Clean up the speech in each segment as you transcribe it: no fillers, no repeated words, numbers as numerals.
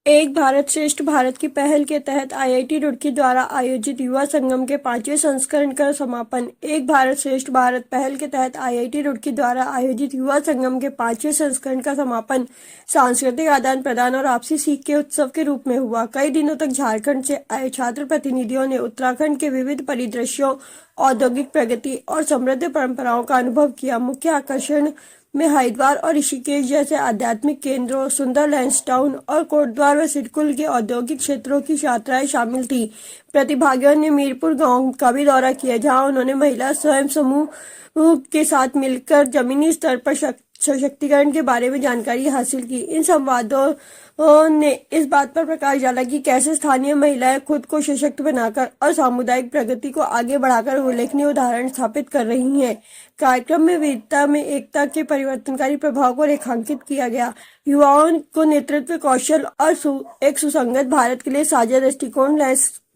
एक भारत श्रेष्ठ भारत की पहल के तहत आईआईटी रुड़की द्वारा आयोजित युवा संगम के 5वें संस्करण का समापन। एक भारत श्रेष्ठ भारत पहल के तहत आईआईटी रुड़की द्वारा आयोजित युवा संगम के 5वें संस्करण का समापन सांस्कृतिक आदान प्रदान और आपसी सीख के उत्सव के रूप में हुआ। कई दिनों तक झारखंड से आए छात्र प्रतिनिधियों ने उत्तराखंड के विविध परिदृश्यों, औद्योगिक प्रगति और समृद्ध परंपराओं का अनुभव किया। मुख्य आकर्षण में हरिद्वार और ऋषिकेश जैसे आध्यात्मिक केंद्रों, सुंदर लैंसडाउन और कोटद्वार व सिडकुल के औद्योगिक क्षेत्रों की यात्राएं शामिल थी। प्रतिभागियों ने मीरपुर गांव का भी दौरा किया, जहां उन्होंने महिला स्वयं समूह के साथ मिलकर जमीनी स्तर पर सशक्तिकरण के बारे में जानकारी हासिल की। इन संवादों ने इस बात पर प्रकाश डाला कि कैसे स्थानीय महिलाएं खुद को सशक्त बनाकर और सामुदायिक प्रगति को आगे बढ़ाकर उल्लेखनीय उदाहरण स्थापित कर रही हैं। कार्यक्रम में विविधता में एकता के परिवर्तनकारी प्रभाव को रेखांकित किया गया। युवाओं को नेतृत्व कौशल और एक सुसंगत भारत के लिए साझा दृष्टिकोण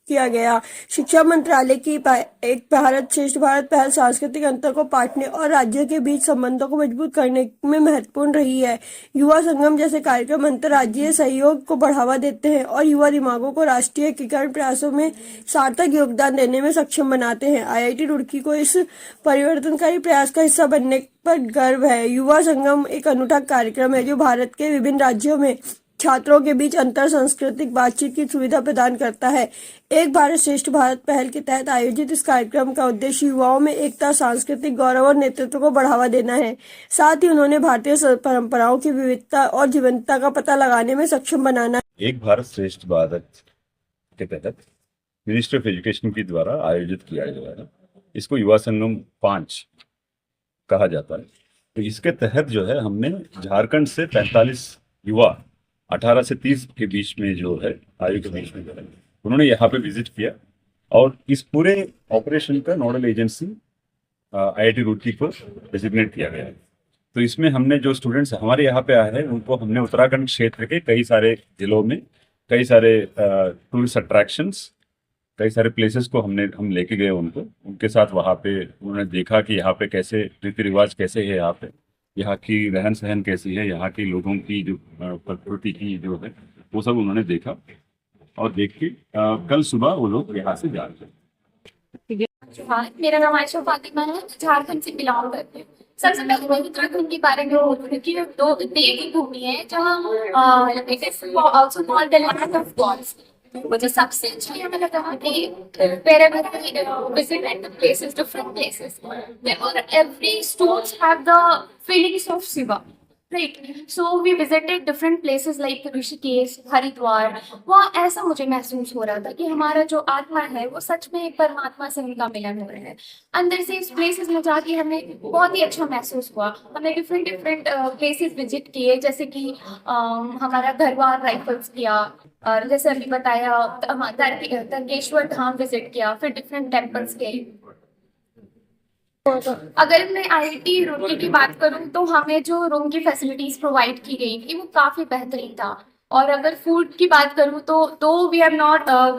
किया गया। शिक्षा मंत्रालय की एक भारत श्रेष्ठ भारत पहल सांस्कृतिक अंतर को पाटने और राज्यों के बीच संबंधों को मजबूत करने में महत्वपूर्ण रही है। युवा संगम जैसे कार्यक्रम अंतर्राज्यीय सहयोग को बढ़ावा देते हैं और युवा दिमागों को राष्ट्रीय एकीकरण प्रयासों में सार्थक योगदान देने में सक्षम बनाते हैं। आईआईटी रुड़की को इस परिवर्तनकारी प्रयास का हिस्सा बनने पर गर्व है। युवा संगम एक अनूठा कार्यक्रम है जो भारत के विभिन्न राज्यों में छात्रों के बीच अंतर सांस्कृतिक बातचीत की सुविधा प्रदान करता है। एक भारत श्रेष्ठ भारत पहल के तहत आयोजित इस कार्यक्रम का उद्देश्य युवाओं में एकता, सांस्कृतिक गौरव और नेतृत्व को बढ़ावा देना है। साथ ही उन्होंने भारतीय परंपराओं की विविधता और जीवंतता का पता लगाने में सक्षम बनाना। एक भारत श्रेष्ठ भारत के तहत मिनिस्ट्री ऑफ एजुकेशन के द्वारा आयोजित किया गया है। इसको युवा संगम 5 कहा जाता है। तो इसके तहत जो है हमने झारखंड से 45 युवा 18 से 30 के बीच में जो है आयु के बीच में जो है उन्होंने यहाँ पे विजिट किया और इस पूरे ऑपरेशन का नोडल एजेंसी आईआईटी रुड़की को डेजिग्नेट किया गया है। तो इसमें हमने जो स्टूडेंट्स हमारे यहाँ पे आए हैं उनको हमने उत्तराखंड क्षेत्र के कई सारे जिलों में कई सारे टूरिस्ट अट्रैक्शंस, कई सारे प्लेसेस को हम लेके गए उनके साथ। वहाँ पे उन्होंने देखा कि यहाँ पे कैसे रीति रिवाज कैसे है, यहाँ की रहन सहन कैसी है, यहाँ के लोगों की जो प्रकृति की जो है वो सब उन्होंने देखा और देख के कल सुबह वो लोग यहाँ से जा रहे हैं। हाँ, मेरा नाम आयशा फातिमा है, झारखंड से बिलोंग करती हूँ। सबसे पहले मैं उत्तराखंड के बारे में बोलूँ कि दो देवी भूमि है जहाँ it is also called the land of gods. मुझे सबसे अच्छा ये लगा कि wherever I visited the places, different places, every stones have the feelings of Shiva. Right. So we visited different places like Rishikesh, Haridwar. वहाँ ऐसा मुझे महसूस हो रहा था कि हमारा जो आत्मा है वो सच में एक परमात्मा से उनका मिलन हो रहा है। अंदर से इस प्लेसेस में जाके हमें बहुत ही अच्छा महसूस हुआ। हमने डिफरेंट प्लेसेस विजिट किए, जैसे कि हमारा गढ़वाल राइफल्स किया, और जैसे अभी बताया तर्केश्वर धाम विजिट किया, फिर डिफरेंट टेम्पल्स गए। अगर मैं आईआईटी रुड़की की बात करूं तो हमें जो रूम की फैसिलिटीज प्रोवाइड की गई थी वो काफी बेहतरीन था। और अगर फूड की बात करूं तो we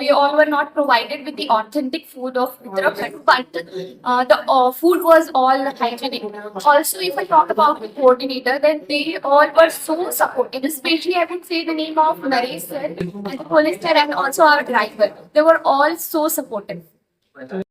all were not provided with the authentic food of Uttarakhand, but the food was all hygienic. Also if I talk about the coordinator, then they all were so supportive, specially I would say the name of Naresh sir and the police sir and also our driver, they were all so supportive.